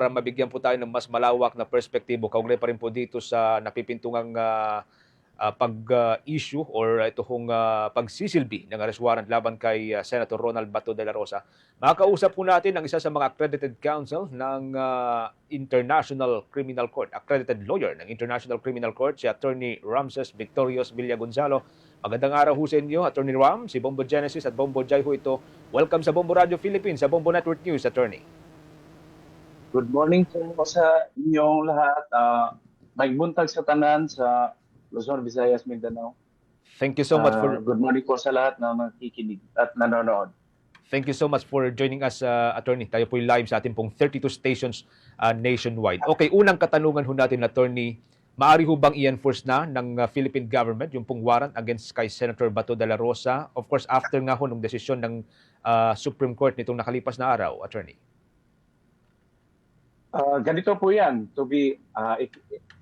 para mabigyan po tayo ng mas malawak na perspektibo kaugnay pa rin po dito sa napipintungang pag-issue or ito hong pagsisilbi ng arrest warrant laban kay Senator Ronald Bato de la Rosa. Makakausap po natin ang isa sa mga accredited counsel ng International Criminal Court, accredited lawyer ng International Criminal Court, si Attorney Ramses Victorios Villagonzalo. Magandang araw ho sa inyo, Attorney Ram, si Bombo Genesis at Bombo Jai ho ito. Welcome sa Bombo Radio Philippines, sa Bombo Network News, Attorney. Good morning po sa inyong lahat. Magbuntag sa tanan sa Luzon, Visayas, Mindanao. Thank you so much for... Good morning po sa lahat na nakikinig at nanonood. Thank you so much for joining us, Attorney. Tayo po live sa ating pong 32 stations nationwide. Okay, unang katanungan ho natin, Attorney. Maari ho bang i-enforce na ng Philippine government yung pong warrant against kay Senator Bato de la Rosa? Of course, after nga ho ng desisyon ng Supreme Court nitong nakalipas na araw, Attorney. Ganito po yan.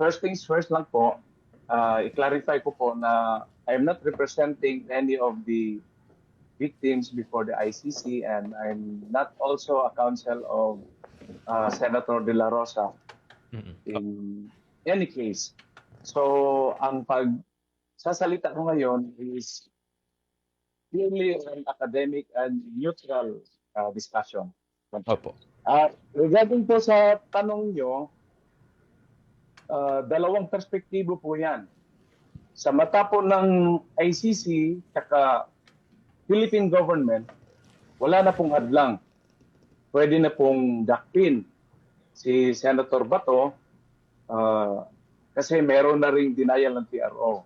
First things first lang po, i-clarify ko po na I am not representing any of the victims before the ICC and I'm not also a counsel of Senator De La Rosa in any case. So, ang pagsasalita ko ngayon is purely an academic and neutral discussion. Opo. Regarding po sa tanong nyo, dalawang perspektibo po yan. Sa mata po ng ICC at Philippine government, wala na pong hadlang. Pwede na pong dakpin si Senator Bato kasi meron na ring denial ng PRO.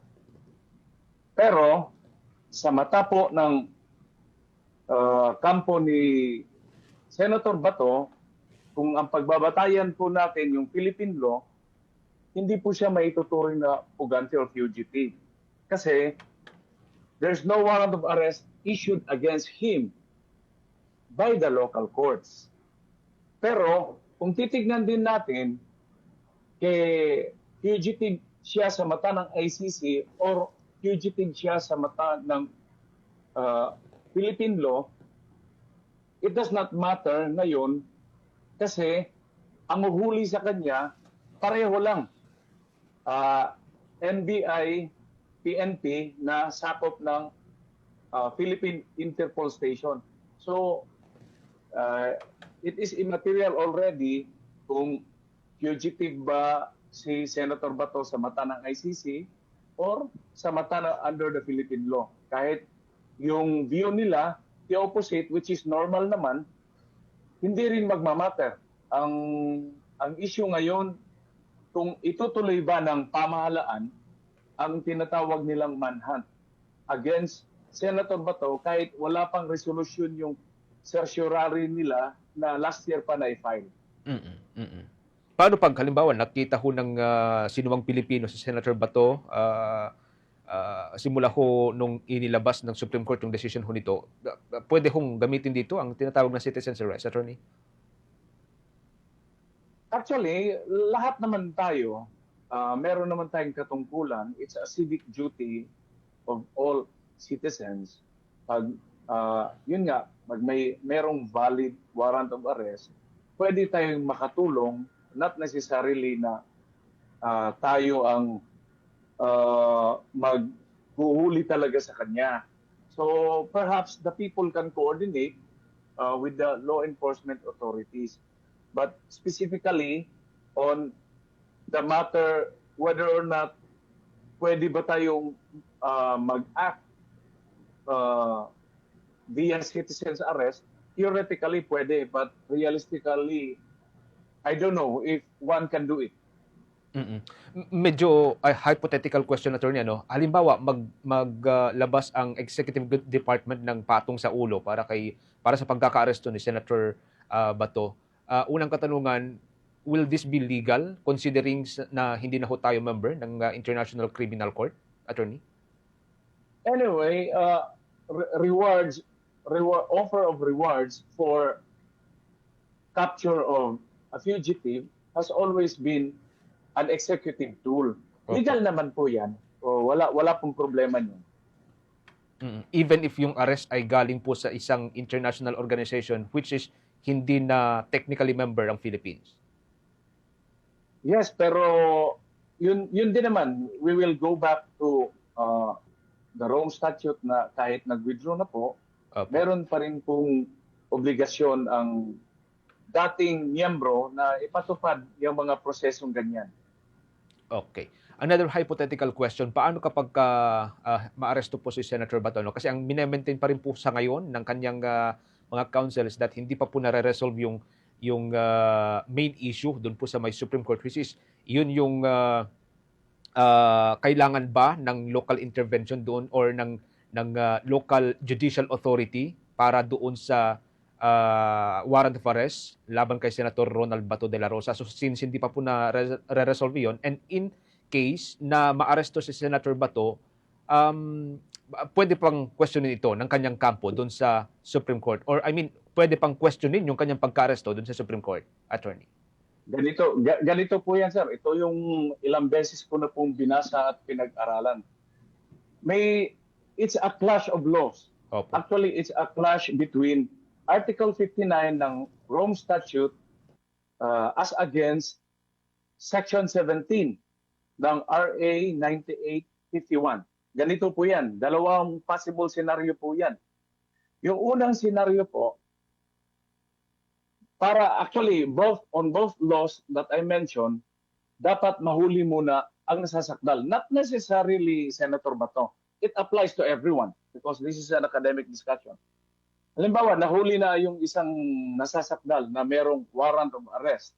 Pero sa mata po ng kampo ni Senator Bato, kung ang pagbabatayan po natin yung Philippine law, hindi po siya maituturing na pugante or fugitive. Kasi there's no warrant of arrest issued against him by the local courts. Pero kung titignan din natin, fugitive siya sa mata ng ICC or fugitive siya sa mata ng Philippine law, it does not matter ngayon kasi ang uhuli sa kanya, pareho lang. NBI, PNP na sakop ng Philippine Interpol Station. So, it is immaterial already kung fugitive ba si Senator Bato sa mata ng ICC or sa mata na under the Philippine law. Kahit yung view nila, the opposite, which is normal naman, hindi rin magmamatter. Ang issue ngayon, kung itutuloy ba ng pamahalaan ang tinatawag nilang manhunt against Senator Bato kahit wala pang resolution yung certiorari nila na last year pa na-file. Paano pag halimbawa nakita ho ng sinuwang Pilipino si Senator Bato simula ho nung inilabas ng Supreme Court yung decision ho nito, pwede hong gamitin dito ang tinatawag na citizen's arrest, Attorney? Actually, lahat naman tayo, meron naman tayong katungkulan. It's a civic duty of all citizens. Pag, yun nga, merong valid warrant of arrest, pwede tayong makatulong, not necessarily na tayo ang maghuhuli talaga sa kanya. So perhaps the people can coordinate with the law enforcement authorities. But specifically on the matter whether or not pwede ba tayong mag-act via citizen's arrest, theoretically pwede, but realistically, I don't know if one can do it. Medyo hypothetical question, Attorney. Halimbawa, maglabas ang Executive Department ng patong sa ulo para sa pagkaka-aresto ni Senator Bato. Unang katanungan, will this be legal considering na hindi na ho tayo member ng International Criminal Court, Attorney? Anyway, offer of rewards for capture of a fugitive has always been an executive tool. Okay. Legal naman po yan. O wala pong problema niyan. Even if yung arrest ay galing po sa isang international organization which is hindi na technically member ang Philippines. Yes, pero yun din naman, we will go back to the Rome Statute na kahit nag-withdraw na po, Opo. meron pa rin pong obligasyon ang dating miyembro na ipatupad yung mga prosesong ganyan. Okay. Another hypothetical question, paano kapag maaresto po si Senator Bato? No? Kasi ang minemaintain pa rin po sa ngayon ng kanyang mga counsels that hindi pa po nare-resolve yung main issue doon po sa may Supreme Court, which is yun yung kailangan ba ng local intervention doon or ng local judicial authority para doon sa warrant of arrest laban kay Senator Ronald Bato de la Rosa. So since hindi pa po na re-resolve yun, and in case na maaresto si Senator Bato, pwede pang questionin ito ng kanyang kampo doon sa Supreme Court, or I mean, pwede pang questionin yung kanyang pagka-aresto doon sa Supreme Court, attorney. Ganito po yan, sir. Ito yung ilang beses ko na pong binasa at pinag-aralan. It's a clash of laws. Opo. Actually, it's a clash between Article 59 ng Rome Statute as against Section 17 ng RA 9851. Ganito po yan. Dalawang possible scenario po yan. Yung unang scenario po, para actually on both laws that I mentioned, dapat mahuli muna ang nasasakdal. Not necessarily Senator Bato. It applies to everyone because this is an academic discussion. Halimbawa, nahuli na yung isang nasasakdal na merong warrant of arrest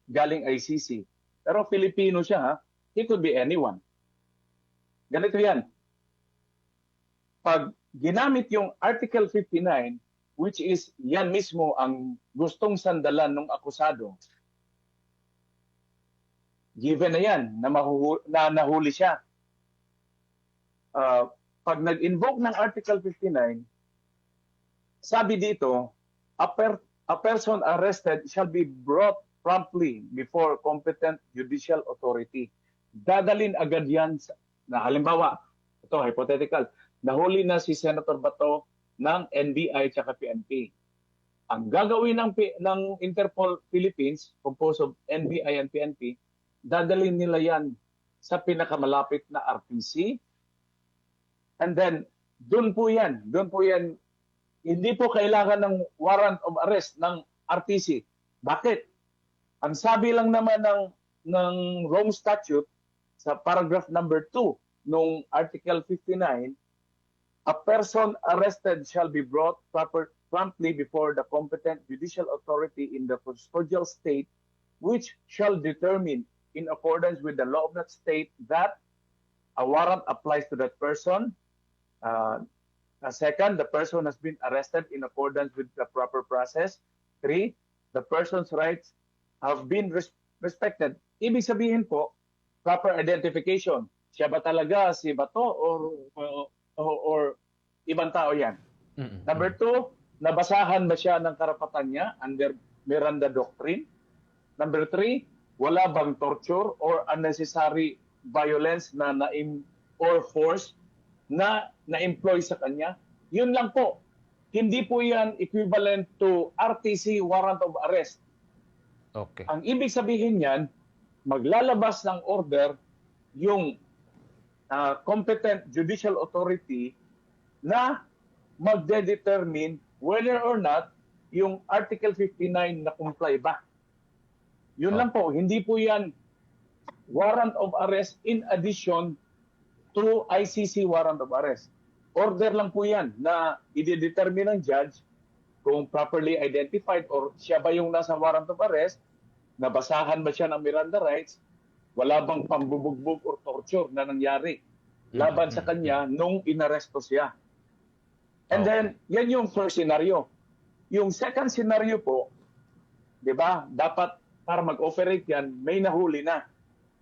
galing ICC. Pero Filipino siya, ha? He could be anyone. Ganito yan. Pag ginamit yung Article 59, which is yan mismo ang gustong sandalan ng akusado, given na yan na nahuli siya. Pag nag-invoke ng Article 59, sabi dito, a person arrested shall be brought promptly before competent judicial authority. Dadalin agad yan na halimbawa, ito hypothetical, nahuli na si Senator Bato ng NBI at PNP. Ang gagawin ng Interpol Philippines, composed of NBI and PNP, dadalhin nila yan sa pinakamalapit na RTC. And then, doon po yan, hindi po kailangan ng warrant of arrest ng RTC. Bakit? Ang sabi lang naman ng Rome Statute sa paragraph number 2 nung Article 59, a person arrested shall be brought promptly before the competent judicial authority in the custodial state, which shall determine in accordance with the law of that state that a warrant applies to that person. Second, the person has been arrested in accordance with the proper process. 3, the person's rights have been respected. Ibig sabihin po, proper identification. Siya ba talaga si Bato or ibang tao yan? Number 2, nabasahan ba siya ng karapatan niya under Miranda Doctrine? Number 3, wala bang torture or unnecessary violence or force na na-employ sa kanya? Yun lang po. Hindi po yan equivalent to RTC, warrant of arrest. Okay. Ang ibig sabihin niyan, maglalabas ng order yung competent judicial authority na magde-determine whether or not yung Article 59 na comply ba. Yun lang po. Hindi po yan warrant of arrest in addition to ICC warrant of arrest. Order lang po yan na i-determine ng judge kung properly identified or siya ba yung nasa warrant of arrest, nabasahan ba siya ng Miranda rights, wala bang pambubugbog or torture na nangyari laban sa kanya nung inaresto siya. And then, yan yung first scenario. Yung second scenario po, di ba, dapat para mag-operate yan, may nahuli na.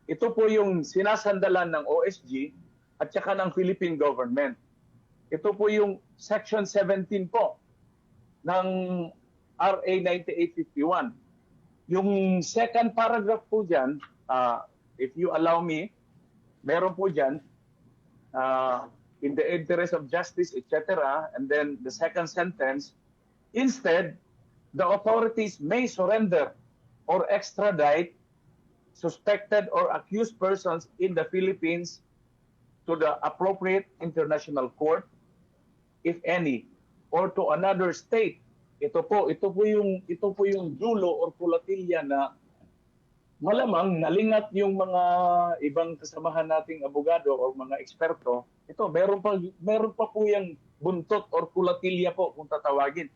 Ito po yung sinasandalan ng OSG at saka ng Philippine government. Ito po yung Section 17 po ng RA 9851. Yung second paragraph po dyan, if you allow me, meron po dyan, in the interest of justice, etc. And then the second sentence, instead, the authorities may surrender or extradite suspected or accused persons in the Philippines to the appropriate international court, if any, or to another state. Ito po yung dulo or kulatilya na malamang nalingat yung mga ibang kasamahan nating abogado o mga eksperto. Ito, meron pa po yung buntot or kulatilya po kung tatawagin.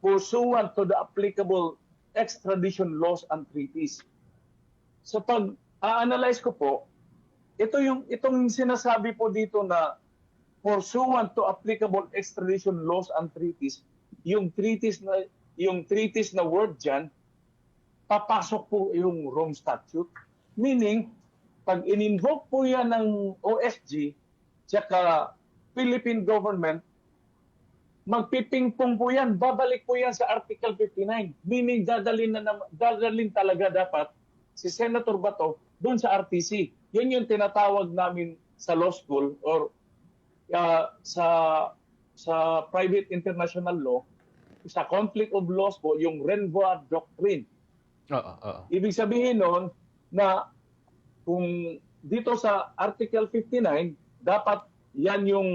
Pursuant to the applicable extradition laws and treaties. Sa pag-analyze ko po, itong sinasabi po dito na pursuant to applicable extradition laws and treaties, yung treaties na word dyan, papasok po yung Rome Statute. Meaning, pag in-invoke po yan ng OSG, tsaka Philippine government, magpipingpong po yan, babalik po yan sa Article 59. Meaning, dadalin talaga dapat si Senator Bato doon sa RTC. Yun yung tinatawag namin sa law school or sa private international law, sa conflict of laws po, yung Renvoi Doctrine. Ibig sabihin nun na kung dito sa Article 59, dapat yan yung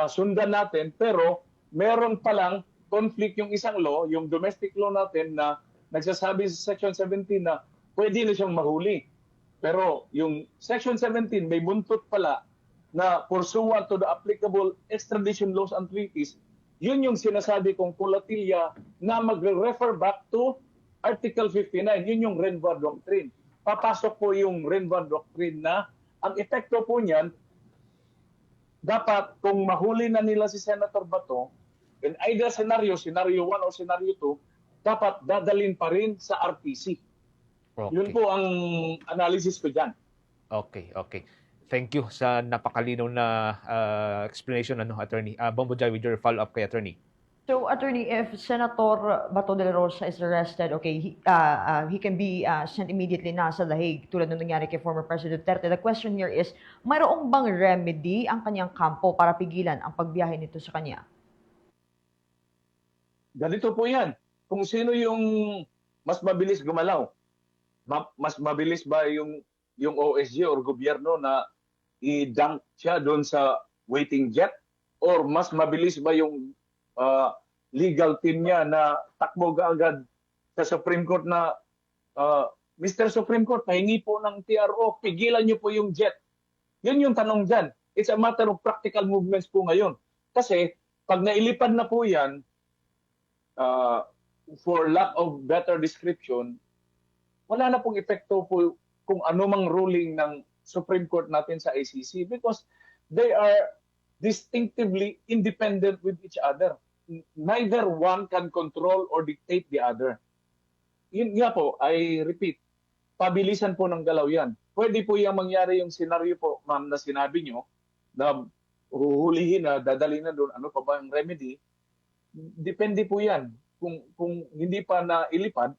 sundan natin, pero meron palang conflict yung isang law, yung domestic law natin na nagsasabi sa Section 17 na pwede na siyang mahuli. Pero yung Section 17 may buntot pala na pursuant to the applicable extradition laws and treaties, yun yung sinasabi kong kulatilya na magre-refer back to Article 59. Yun yung Renvoi Doctrine. Papasok po yung Renvoi Doctrine na ang epekto po niyan, dapat kung mahuli na nila si Senator Bato, in either scenario 1 o scenario 2, dapat dadalin pa rin sa RTC. Okay. Yun po ang analysis ko dyan. Okay. Thank you sa napakalinaw na explanation, Attorney. Bombo Jai, with your follow-up kay Attorney. So, Attorney, if Senator Bato de la Rosa is arrested, okay, he can be sent immediately na sa The Hague, tulad ng nangyari kay former President Duterte. The question here is, mayroong bang remedy ang kanyang kampo para pigilan ang pagbiyahe nito sa kanya? Ganito po yan. Kung sino yung mas mabilis gumalaw, mas mabilis ba yung OSG or gobyerno na i-dunk siya doon sa waiting jet? Or mas mabilis ba yung legal team niya na takbo agad sa Supreme Court na Mr. Supreme Court, pahingi po ng TRO, pigilan niyo po yung jet. Yun yung tanong dyan. It's a matter of practical movements po ngayon. Kasi pag nailipad na po yan, for lack of better description, wala na pong epekto po kung anumang ruling ng Supreme Court natin sa ICC because they are distinctively independent with each other. Neither one can control or dictate the other. Yun nga po, I repeat, pabilisan po ng galaw yan. Pwede po yung mangyari yung scenario po, ma'am, na sinabi nyo, na huhulihin na, dadali na doon, ano pa ba yung remedy? Depende po yan. Kung hindi pa nailipad,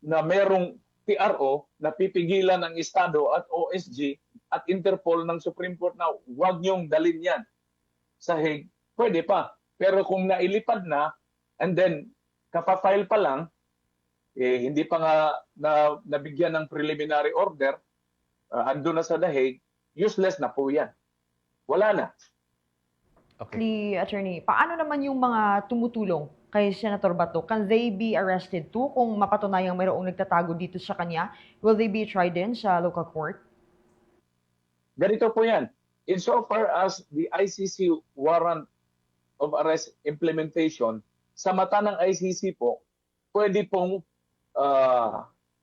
na merong PRO na pipigilan ng Estado at OSG at Interpol ng Supreme Court na huwag niyong dalin yan sa Hague, pwede pa. Pero kung nailipad na, and then kapafile pa lang, hindi pa nga nabigyan ng preliminary order, ando na sa The Hague, useless na po yan. Wala na. Okay. Attorney, paano naman yung mga tumutulong kay Senator Bato? Can they be arrested too kung mapatunayang mayroong nagtatago dito sa kanya? Will they be tried din sa local court? Ganito po yan. Insofar as the ICC warrant of arrest implementation, sa mata ng ICC po, pwede pong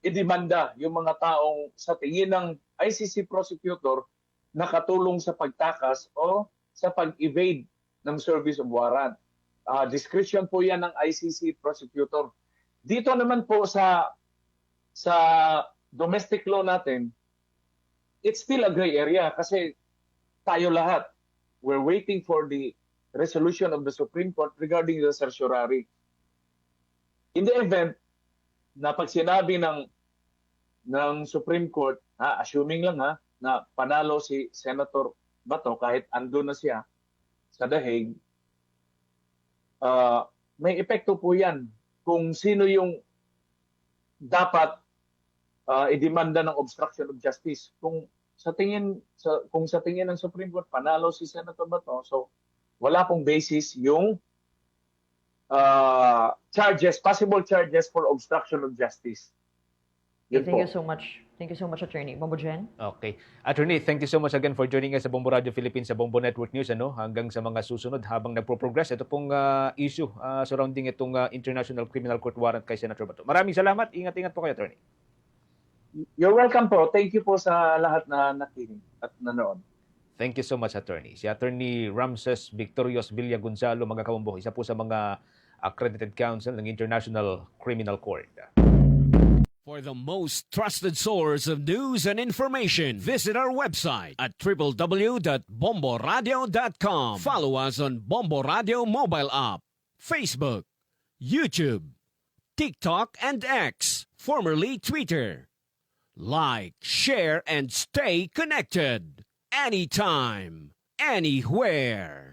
idemanda yung mga taong sa tingin ng ICC prosecutor nakatulong sa pagtakas o sa pag-evade ng service of warrant. Discretion po yan ng ICC prosecutor. Dito naman po sa domestic law natin, it's still a gray area kasi tayo lahat, we're waiting for the resolution of the Supreme Court regarding the certiorari. In the event na pag sinabi ng Supreme Court, assuming lang na panalo si Senator Bato kahit ando na siya sa The Hague, may epekto po yan kung sino yung dapat idemanda ng obstruction of justice. Kung sa tingin ng Supreme Court panalo si Senator Bato, so wala pong basis yung possible charges for obstruction of justice. Yun Thank po. you so much. Thank you so much, Attorney. Bombo Jen? Okay. Attorney, thank you so much again for joining us sa Bombo Radio Philippines, sa Bombo Network News. Hanggang sa mga susunod habang nagpo-progress. Ito pong issue surrounding itong International Criminal Court warrant kay Senator Bato. Maraming salamat. Ingat-ingat po kayo, Attorney. You're welcome po. Thank you po sa lahat na nakinig at nanood. Thank you so much, Attorney. Si Attorney Ramses Victorios Villa Gonzalo, mga kabombo, isa po sa mga accredited counsel ng International Criminal Court. For the most trusted source of news and information, visit our website at www.bomboradio.com. Follow us on Bombo Radio mobile app, Facebook, YouTube, TikTok, and X, formerly Twitter. Like, share, and stay connected. Anytime, anywhere.